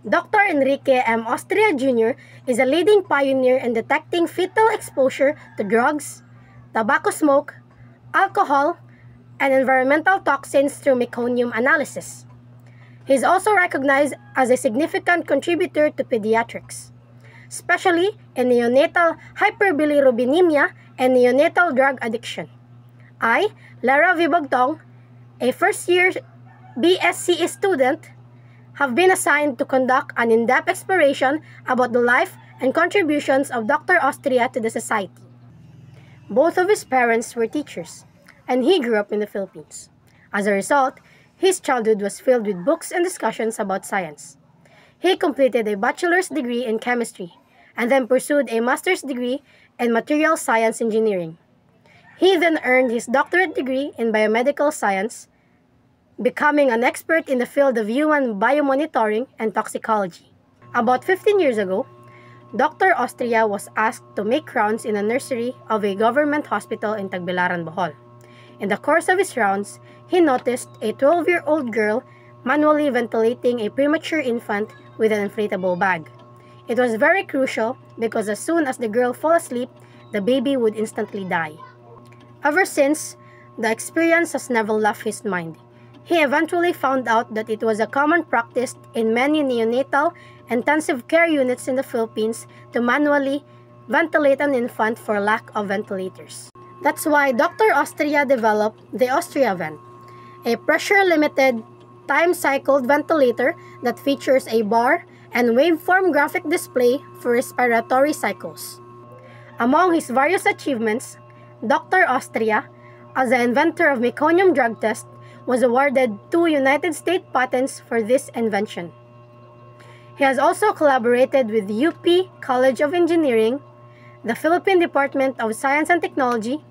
Dr. Enrique M. Austria Jr. is a leading pioneer in detecting fetal exposure to drugs, tobacco smoke, alcohol, and environmental toxins through meconium analysis. He is also recognized as a significant contributor to pediatrics, especially in neonatal hyperbilirubinemia and neonatal drug addiction. I, Lara Vibagtong, a first-year BSCE student, have been assigned to conduct an in-depth exploration about the life and contributions of Dr. Austria to the society. Both of his parents were teachers, and he grew up in the Philippines. As a result, his childhood was filled with books and discussions about science. He completed a bachelor's degree in chemistry, and then pursued a master's degree in material science engineering. He then earned his doctorate degree in biomedical science, becoming an expert in the field of human biomonitoring and toxicology. About 15 years ago, Dr. Austria was asked to make rounds in a nursery of a government hospital in Tagbilaran, Bohol. In the course of his rounds, he noticed a 12-year-old girl manually ventilating a premature infant with an inflatable bag. It was very crucial because as soon as the girl fell asleep, the baby would instantly die. Ever since, the experience has never left his mind. He eventually found out that it was a common practice in many neonatal intensive care units in the Philippines to manually ventilate an infant for lack of ventilators. That's why Dr. Austria developed the AustriaVent, a pressure-limited, time-cycled ventilator that features a bar and waveform graphic display for respiratory cycles. Among his various achievements, Dr. Austria, as the inventor of meconium drug test, was awarded 2 United States patents for this invention. He has also collaborated with the UP College of Engineering, the Philippine Department of Science and Technology,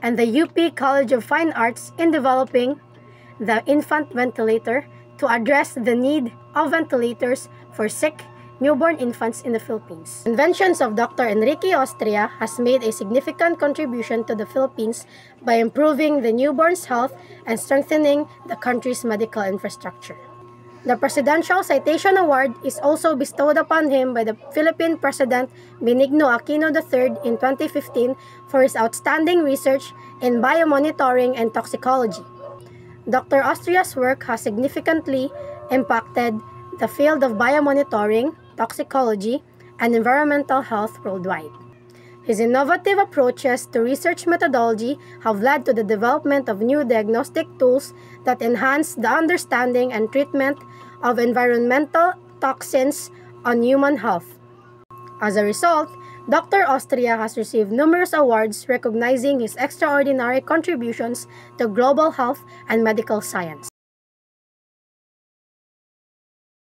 and the UP College of Fine Arts in developing the infant ventilator to address the need of ventilators for sick newborn infants in the Philippines. Inventions of Dr. Enrique Austria has made a significant contribution to the Philippines by improving the newborn's health and strengthening the country's medical infrastructure. The Presidential Citation Award is also bestowed upon him by the Philippine President Benigno Aquino III in 2015 for his outstanding research in biomonitoring and toxicology. Dr. Austria's work has significantly impacted the field of biomonitoring, toxicology, and environmental health worldwide. His innovative approaches to research methodology have led to the development of new diagnostic tools that enhance the understanding and treatment of environmental toxins on human health. As a result, Dr. Austria has received numerous awards recognizing his extraordinary contributions to global health and medical science.